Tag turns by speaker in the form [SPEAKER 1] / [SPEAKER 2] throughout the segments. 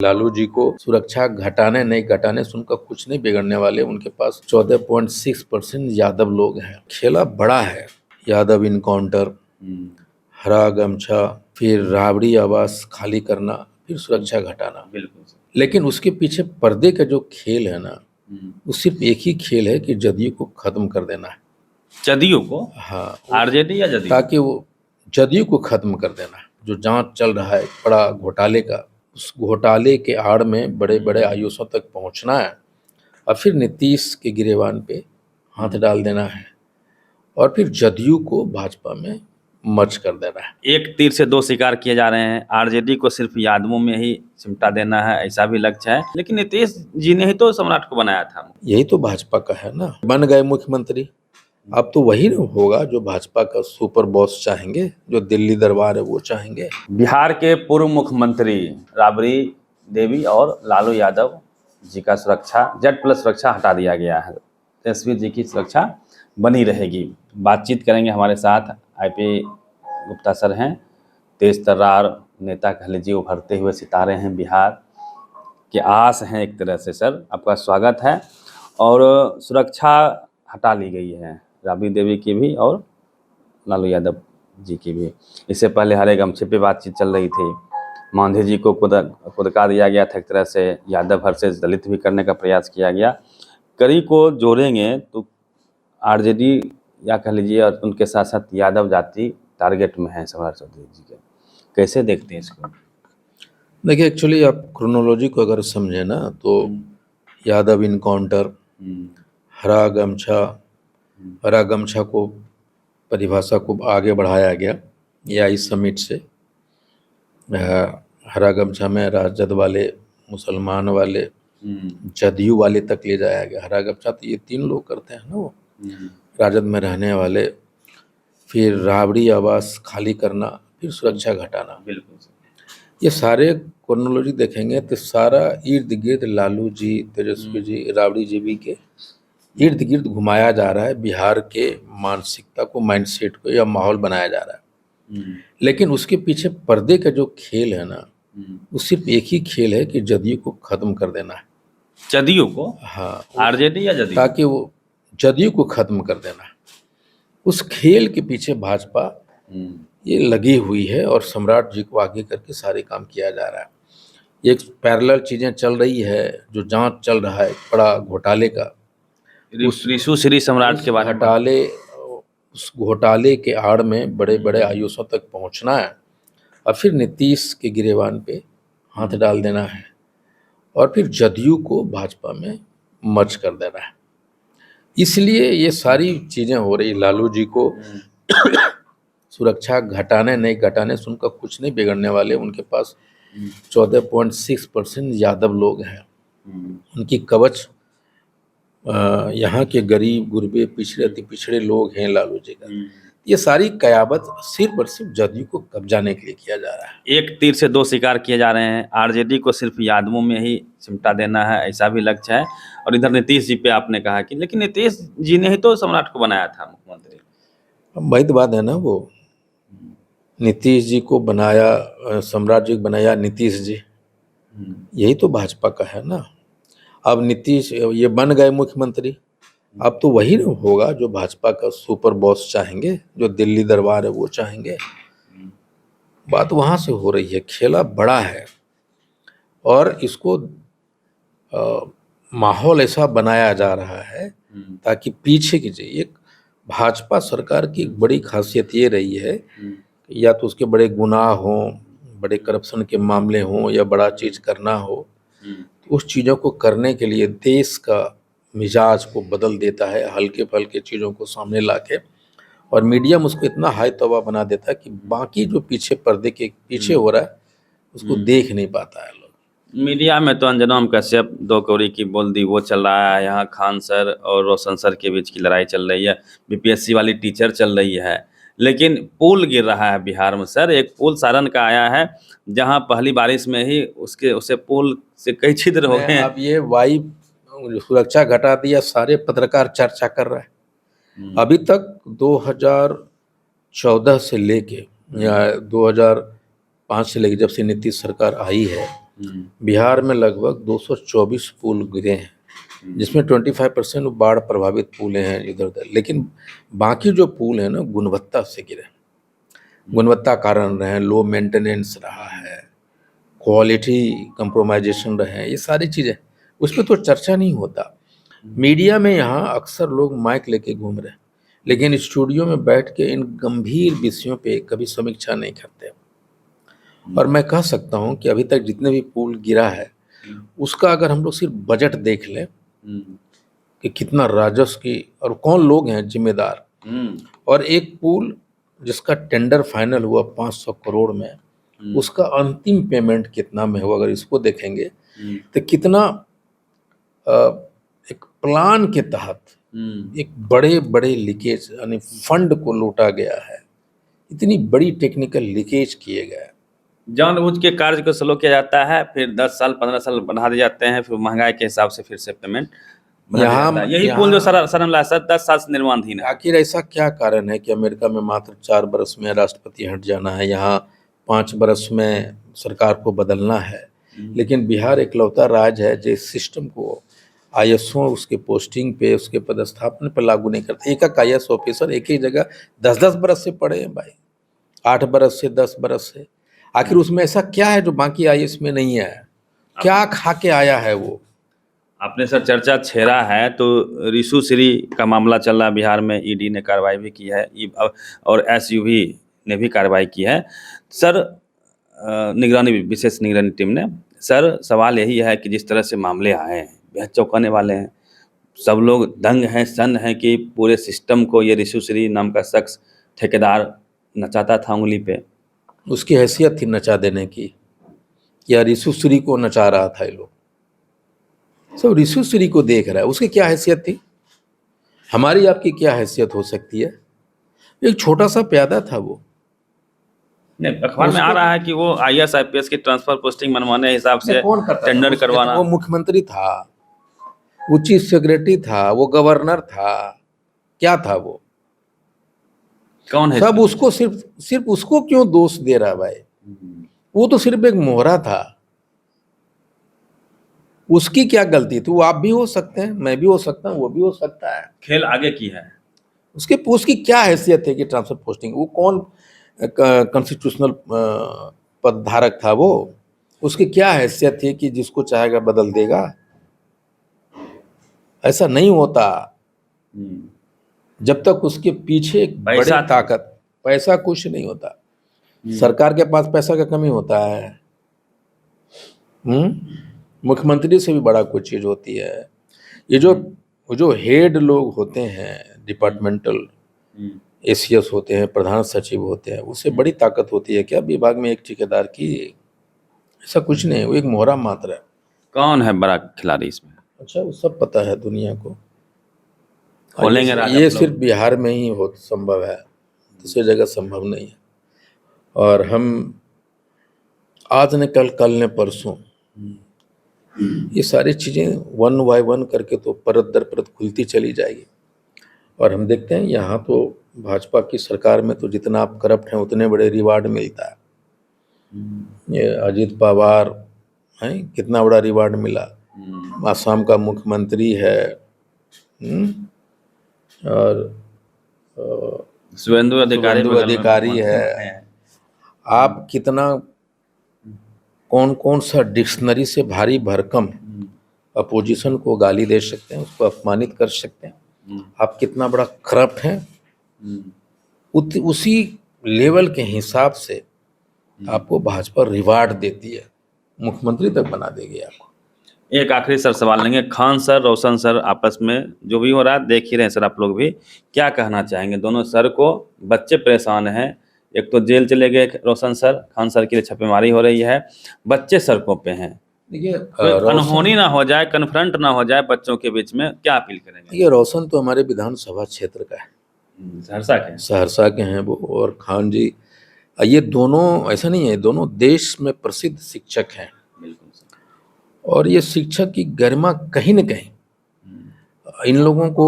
[SPEAKER 1] लालू जी को सुरक्षा घटाने नहीं घटाने से उनका कुछ नहीं बिगड़ने वाले। उनके पास 14.6% यादव लोग हैं। खेला बड़ा है। यादव इनकाउंटर, हरा गमछा, फिर राबड़ी आवास खाली करना, फिर सुरक्षा घटाना।
[SPEAKER 2] बिल्कुल।
[SPEAKER 1] लेकिन उसके पीछे पर्दे का जो खेल है ना, वो सिर्फ एक ही खेल है कि जदयू को खत्म कर देना है।
[SPEAKER 2] जदयू को?
[SPEAKER 1] हाँ,
[SPEAKER 2] आरजेडी या जदयू?
[SPEAKER 1] ताकि वो जदयू को खत्म कर देना है। जो जांच चल रहा है बड़ा घोटाले का, उस घोटाले के आड़ में बड़े बड़े आयुषों तक पहुंचना है और फिर नीतीश के गिरेबान पे हाथ डाल देना है और फिर जदयू को भाजपा में मर्ज कर देना है।
[SPEAKER 2] एक तीर से दो शिकार किए जा रहे हैं। आरजेडी को सिर्फ यादवों में ही सिमटा देना है, ऐसा भी लक्ष्य है। लेकिन नीतीश जी ने ही तो सम्राट को बनाया था।
[SPEAKER 1] यही तो भाजपा का है ना। बन गए मुख्यमंत्री, अब तो वही होगा जो भाजपा का सुपर बॉस चाहेंगे, जो दिल्ली दरबार है वो चाहेंगे।
[SPEAKER 2] बिहार के पूर्व मुख्यमंत्री राबड़ी देवी और लालू यादव जी का सुरक्षा Z+ सुरक्षा हटा दिया गया है। तेजस्वी जी की सुरक्षा बनी रहेगी। बातचीत करेंगे हमारे साथ IP गुप्ता सर हैं। तेज तर्रार नेता कह लीजिए, उभरते हुए सितारे हैं, बिहार के आस हैं एक तरह से। सर आपका स्वागत है। और सुरक्षा हटा ली गई है राबड़ी देवी की भी और लालू यादव जी की भी। इससे पहले हरे गमछे पे बातचीत चल रही थी। मांझी जी को कुदका दिया गया था एक तरह से। यादव वर्सेस दलित भी करने का प्रयास किया गया। कड़ी को जोड़ेंगे तो आरजेडी या कह लीजिए और उनके साथ साथ यादव जाति टारगेट में है सम्राट चौधरी जी के। कैसे देखते हैं इसको?
[SPEAKER 1] देखिए, एक्चुअली आप क्रोनोलॉजी को अगर समझे ना तो यादव इनकाउंटर, हरा गमछा को परिभाषा को आगे बढ़ाया गया या इस समिट से हरा गमछा में राजद वाले, मुसलमान वाले, जदयू वाले तक ले जाया गया। हरा गमछा तो ये 3 लोग करते हैं ना, वो राजद में रहने वाले, फिर राबड़ी आवास खाली करना, फिर सुरक्षा घटाना।
[SPEAKER 2] बिल्कुल।
[SPEAKER 1] ये सारे क्रोनोलॉजी देखेंगे तो सारा इर्द गिर्द लालू जी, तेजस्वी जी, राबड़ी जी भी के इर्द गिर्द घुमाया जा रहा है। बिहार के मानसिकता को, माइंडसेट को या माहौल बनाया जा रहा है। लेकिन उसके पीछे पर्दे का जो खेल है ना, वो सिर्फ एक ही खेल है कि जदयू को खत्म कर देना है।
[SPEAKER 2] जदयू को?
[SPEAKER 1] हाँ,
[SPEAKER 2] आरजेडी या जदयू?
[SPEAKER 1] ताकि वो जदयू को खत्म कर देना है। उस खेल के पीछे भाजपा ये लगी हुई है और सम्राट जी को आगे करके सारे काम किया जा रहा है। एक पैरेलल चीजें चल रही है, जो जांच चल रहा है बड़ा घोटाले का,
[SPEAKER 2] रिशु श्री सम्राट के बारे में।
[SPEAKER 1] उस घोटाले के आड़ में बड़े बड़े आयुषों तक पहुंचना है और फिर नीतीश के गिरेबान पे हाथ डाल देना है और फिर जदयू को भाजपा में मर्ज कर देना है। इसलिए ये सारी चीजें हो रही। लालू जी को सुरक्षा घटाने नहीं घटाने से उनका कुछ नहीं बिगड़ने वाले। उनके पास 14.6% यादव लोग हैं। उनकी कवच यहाँ के गरीब गुरबे पिछड़े अति पिछड़े लोग हैं लालू जी का। ये सारी कयामत सिर्फ और सिर्फ जदयू को कब्जाने के लिए किया जा रहा है।
[SPEAKER 2] एक तीर से दो शिकार किए जा रहे हैं। आरजेडी को सिर्फ यादवों में ही सिमटा देना है, ऐसा भी लक्ष्य है। और इधर नीतीश जी पे आपने कहा कि लेकिन नीतीश जी ने ही तो सम्राट को बनाया था मुख्यमंत्री।
[SPEAKER 1] अब वही तो बात है ना, वो नीतीश जी को बनाया, सम्राट जी को बनाया नीतीश जी। यही तो भाजपा का है ना। अब नीतीश ये बन गए मुख्यमंत्री, अब तो वही होगा जो भाजपा का सुपर बॉस चाहेंगे, जो दिल्ली दरबार है वो चाहेंगे। बात वहां से हो रही है। खेला बड़ा है और इसको माहौल ऐसा बनाया जा रहा है ताकि पीछे की चाहिए। एक भाजपा सरकार की एक बड़ी खासियत ये रही है, या तो उसके बड़े गुनाह हों, बड़े करप्शन के मामले हों या बड़ा चीज करना हो, तो उस चीज़ों को करने के लिए देश का मिजाज को बदल देता है, हल्के फल्के चीज़ों को सामने लाके, और मीडिया में उसको इतना हाई तौबा बना देता है कि बाकी जो पीछे पर्दे के पीछे हो रहा है उसको देख नहीं पाता है लोग।
[SPEAKER 2] मीडिया में तो अंजनम कश्यप 2 कौड़ी की बोल दी वो चल रहा है। यहाँ खान सर और रोशन सर के बीच की लड़ाई चल रही है। बीपीएससी वाली टीचर चल रही है। लेकिन पुल गिर रहा है बिहार में। सर एक पुल सारण का आया है जहाँ पहली बारिश में ही उसे पुल से कई छिद्र हो गए हैं।
[SPEAKER 1] अब ये वायु सुरक्षा घटा दिया, सारे पत्रकार चर्चा कर रहे हैं। अभी तक 2014 से लेके या 2005 से लेके, जब से नीतीश सरकार आई है, बिहार में लगभग 224 पुल गिरे हैं, जिसमें 25% बाढ़ प्रभावित पुल हैं इधर उधर। लेकिन बाकी जो पुल हैं ना, गुणवत्ता से गिरे, गुणवत्ता कारण रहे, लो मेंटेनेंस रहा है, क्वालिटी कंप्रोमाइजेशन रहे हैं, ये सारी चीज़ें, उस पर तो चर्चा नहीं होता। मीडिया में यहाँ अक्सर लोग माइक लेके घूम रहे हैं, लेकिन स्टूडियो में बैठ के इन गंभीर विषयों पे कभी समीक्षा नहीं करते। और मैं कह सकता हूँ कि अभी तक जितने भी पुल गिरा है, उसका अगर हम लोग सिर्फ बजट देख लें कि कितना राजस्व की और कौन लोग हैं जिम्मेदार, और एक पुल जिसका टेंडर फाइनल हुआ 500 करोड़ में, उसका अंतिम पेमेंट कितना में हुआ, अगर इसको देखेंगे तो कितना एक प्लान के तहत एक बड़े बड़े लीकेज, यानी फंड को लूटा गया है, इतनी बड़ी टेक्निकल लीकेज किए गए।
[SPEAKER 2] जानबूझ के कार्य को स्लो किया जाता है, फिर 10 साल 15 साल बढ़ा दिए जाते हैं, फिर महंगाई के हिसाब से फिर से पेमेंट यही पुल जो शरण लाया सर 10 साल से निर्माणधीन है।
[SPEAKER 1] आखिर ऐसा क्या कारण है कि अमेरिका में मात्र 4 बरस में राष्ट्रपति हट जाना है, यहाँ 5 बरस में सरकार को बदलना है, लेकिन बिहार एकलौता राज्य है जो इस सिस्टम को ISO उसके पोस्टिंग पे, उसके पदस्थापन पर लागू नहीं करते। एक IAS ऑफिसर एक ही जगह 10-10 बरस से पड़े हैं भाई, 8 बरस से, 10 बरस से। आखिर उसमें ऐसा क्या है जो बाकी IAS में नहीं है? क्या खा के आया है वो?
[SPEAKER 2] आपने सर चर्चा छेड़ा है तो रिशु श्री का मामला चल रहा है बिहार में, ED ने कार्रवाई भी की है और SUV ने भी कार्रवाई की है सर, निगरानी विशेष निगरानी टीम ने। सर सवाल यही है कि जिस तरह से मामले आए हैं बेहद चौंकाने वाले हैं, सब लोग दंग हैं, सन हैं कि पूरे सिस्टम को ये रिशु श्री नाम का शख्स ठेकेदार नचाता था उंगली पे।
[SPEAKER 1] उसकी हैसियत थी नचा देने की, या रिशु श्री को नचा रहा था ये लोग? सब रिशु श्री को देख रहा है, उसकी क्या हैसियत थी? हमारी आपकी क्या हैसियत हो सकती है? एक छोटा सा प्यादा था वो।
[SPEAKER 2] नहीं, अखबार में आ रहा है कि वो IAS IPS की ट्रांसफर पोस्टिंग मनवाने हिसाब से टेंडर करवाना।
[SPEAKER 1] वो मुख्यमंत्री था, वो चीफ सेक्रेटरी था, वो गवर्नर था, क्या था वो?
[SPEAKER 2] कौन है
[SPEAKER 1] सब उसको सिर्फ उसको क्यों दोष दे रहा भाई? वो तो सिर्फ एक मोहरा था, उसकी क्या गलती थी? वो आप भी हो सकते हैं, मैं भी हो सकता हूँ, वो भी हो सकता है।
[SPEAKER 2] खेल आगे की है।
[SPEAKER 1] उसकी क्या हैसियत है कि ट्रांसफर पोस्टिंग? वो कौन कॉन्स्टिट्यूशनल पद धारक था वो? उसकी क्या हैसियत थी कि जिसको चाहेगा बदल देगा? ऐसा नहीं होता जब तक उसके पीछे एक बड़ी ताकत, पैसा कुछ नहीं होता। सरकार के पास पैसा का कमी होता है? मुख्यमंत्री से भी बड़ा कुछ चीज होती है। ये जो हेड लोग होते हैं, डिपार्टमेंटल ACS होते हैं, प्रधान सचिव होते हैं, उससे बड़ी ताकत होती है क्या विभाग में एक ठेकेदार की? ऐसा कुछ नहीं, वो एक मोहरा मात्र है।
[SPEAKER 2] कौन है बड़ा खिलाड़ी इसमें?
[SPEAKER 1] अच्छा, वो सब पता है दुनिया को।
[SPEAKER 2] खोलेंगे
[SPEAKER 1] ये सिर्फ बिहार में ही हो संभव है, दूसरी जगह संभव नहीं है। और हम आज न कल न परसों ये सारी चीजें 1 by 1 करके तो परत दर परत खुलती चली जाएगी। और हम देखते हैं यहाँ तो भाजपा की सरकार में तो जितना आप करप्ट हैं उतने बड़े रिवार्ड मिलता है। ये अजीत पवार हैं, कितना बड़ा रिवार्ड मिला। आसाम का मुख्यमंत्री है, और
[SPEAKER 2] शुभेंदु
[SPEAKER 1] अधिकारी है। आप कितना कौन कौन सा डिक्शनरी से भारी भरकम अपोजिशन को गाली दे सकते हैं, उसको अपमानित कर सकते हैं। आप कितना बड़ा करप्ट हैं, उसी लेवल के हिसाब से आपको भाजपा रिवार्ड देती है, मुख्यमंत्री तक बना देगी आपको।
[SPEAKER 2] एक आखिरी सर सवाल लेंगे, खान सर रोशन सर आपस में जो भी हो रहा है देख ही रहे हैं सर, आप लोग भी क्या कहना चाहेंगे? दोनों सर को बच्चे परेशान हैं, एक तो जेल चले गए रोशन सर, खान सर के लिए छापेमारी हो रही है, बच्चे सड़कों पे हैं।
[SPEAKER 1] देखिए,
[SPEAKER 2] अनहोनी ना हो जाए, कन्फ्रंट ना हो जाए बच्चों के बीच में, क्या अपील करेंगे?
[SPEAKER 1] देखिए, रोशन तो हमारे विधानसभा क्षेत्र का है, सहरसा के हैं वो, और खान जी, ये दोनों ऐसा नहीं है, दोनों देश में प्रसिद्ध शिक्षक हैं। और ये शिक्षक की गरिमा कहीं न कहीं इन लोगों को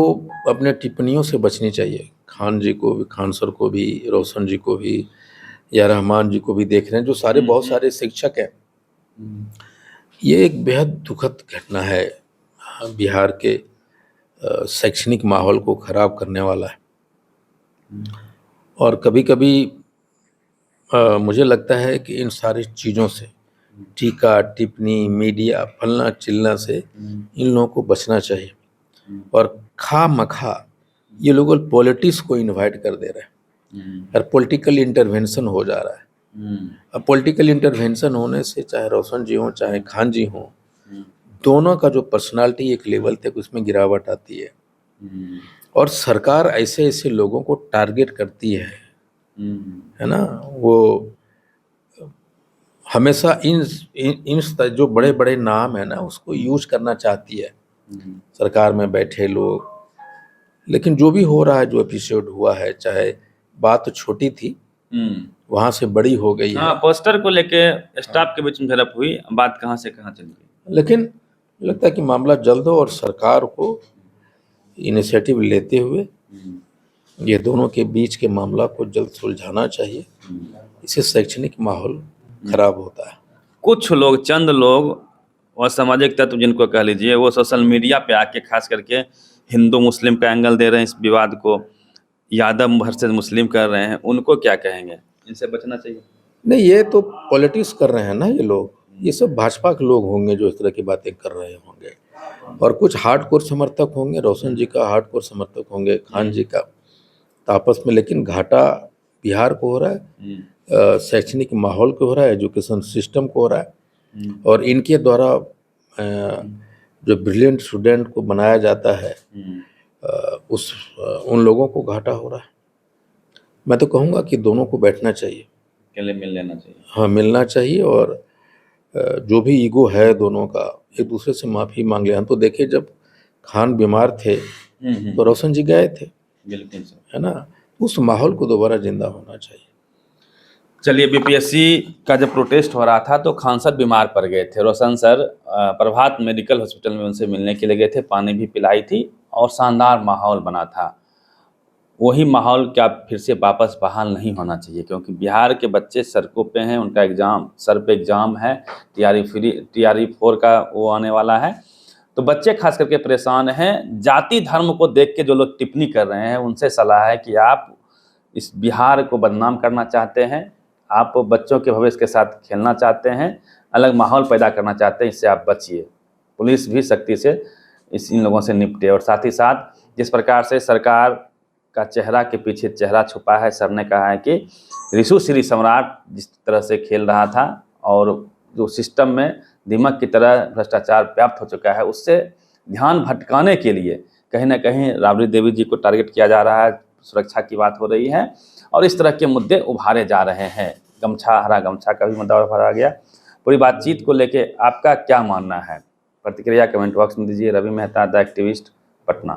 [SPEAKER 1] अपने टिप्पणियों से बचनी चाहिए। खान जी को भी, खान सर को भी, रोशन जी को भी, या रहमान जी को भी देख रहे हैं, जो सारे बहुत सारे शिक्षक हैं। ये एक बेहद दुखद घटना है, बिहार के शैक्षणिक माहौल को खराब करने वाला है। और कभी कभी मुझे लगता है कि इन सारी चीज़ों से, टीका टिप्पणी, मीडिया, फलना चिल्ला से इन लोगों को बचना चाहिए। और खा मखा ये लोग पॉलिटिक्स को इनवाइट कर दे रहे हैं और पॉलिटिकल इंटरवेंशन हो जा रहा है। अब पॉलिटिकल इंटरवेंशन होने से चाहे रोशन जी हों चाहे खान जी हों, दोनों का जो पर्सनालिटी एक लेवल तक उसमें गिरावट आती है। और सरकार ऐसे ऐसे लोगों को टारगेट करती है ना। वो हमेशा इन जो बड़े बड़े नाम है ना उसको यूज करना चाहती है सरकार में बैठे लोग। लेकिन जो भी हो रहा है, जो एपिसोड हुआ है, चाहे बात तो छोटी थी वहां से बड़ी हो गई
[SPEAKER 2] हाँ,
[SPEAKER 1] है।
[SPEAKER 2] पोस्टर को लेके स्टाफ के बीच में झड़प हुई, बात कहाँ से कहाँ चली गई।
[SPEAKER 1] लेकिन लगता है कि मामला जल्द हो और सरकार को इनिशिएटिव लेते हुए ये दोनों के बीच के मामला को जल्द सुलझाना चाहिए। इससे शैक्षणिक माहौल खराब होता है।
[SPEAKER 2] कुछ लोग, चंद लोग, असामाजिक तत्व जिनको कह लीजिए, वो सोशल मीडिया पे आके खास करके हिंदू मुस्लिम का एंगल दे रहे हैं, इस विवाद को यादव वर्सेस मुस्लिम कर रहे हैं, उनको क्या कहेंगे? इनसे बचना चाहिए।
[SPEAKER 1] नहीं, ये तो पॉलिटिक्स कर रहे हैं ना ये लोग। ये सब भाजपा के लोग होंगे जो इस तरह की बातें कर रहे होंगे। और कुछ हार्डकोर समर्थक होंगे, रोशन जी का हार्डकोर समर्थक होंगे, खान जी का, तो आपस में। लेकिन घाटा बिहार को हो रहा है, शैक्षणिक माहौल को हो रहा है, एजुकेशन सिस्टम को हो रहा है। और इनके द्वारा जो ब्रिलियंट स्टूडेंट को बनाया जाता है, उन लोगों को घाटा हो रहा है। मैं तो कहूँगा कि दोनों को बैठना चाहिए,
[SPEAKER 2] अकेले मिल लेना चाहिए।
[SPEAKER 1] हाँ मिलना चाहिए। और जो भी ईगो है दोनों का, एक दूसरे से माफ़ी मांग ले। हम तो देखे जब खान बीमार थे तो रोशन जी गए थे,
[SPEAKER 2] बिल्कुल सर।
[SPEAKER 1] है ना। उस माहौल को दोबारा जिंदा होना चाहिए।
[SPEAKER 2] चलिए, बीपीएससी का जब प्रोटेस्ट हो रहा था तो खान सर बीमार पड़ गए थे। रोशन सर प्रभात मेडिकल हॉस्पिटल में उनसे मिलने के लिए गए थे, पानी भी पिलाई थी और शानदार माहौल बना था। वही माहौल क्या फिर से वापस बहाल नहीं होना चाहिए? क्योंकि बिहार के बच्चे सड़कों पे हैं, उनका एग्ज़ाम, सर पे एग्ज़ाम है, टीआरई 4 का वो आने वाला है। तो बच्चे खास करके परेशान हैं। जाति धर्म को देख के जो लोग टिप्पणी कर रहे हैं, उनसे सलाह है कि आप इस बिहार को बदनाम करना चाहते हैं, आप बच्चों के भविष्य के साथ खेलना चाहते हैं, अलग माहौल पैदा करना चाहते हैं, इससे आप बचिए। पुलिस भी सख्ती से इन लोगों से निपटे। और साथ ही साथ जिस प्रकार से सरकार का चेहरा के पीछे चेहरा छुपा है, सर ने कहा है कि ऋषु श्री सम्राट जिस तरह से खेल रहा था और जो सिस्टम में दीमक की तरह भ्रष्टाचार व्याप्त हो चुका है, उससे ध्यान भटकाने के लिए कहीं ना कहीं राबड़ी देवी जी को टारगेट किया जा रहा है, सुरक्षा की बात हो रही है और इस तरह के मुद्दे उभारे जा रहे हैं। गमछा, हरा गमछा का भी मुद्दा उभारा गया। पूरी बातचीत को लेके आपका क्या मानना है? प्रतिक्रिया कमेंट बॉक्स में दीजिए। Ravi Mehta, the activist, Patna.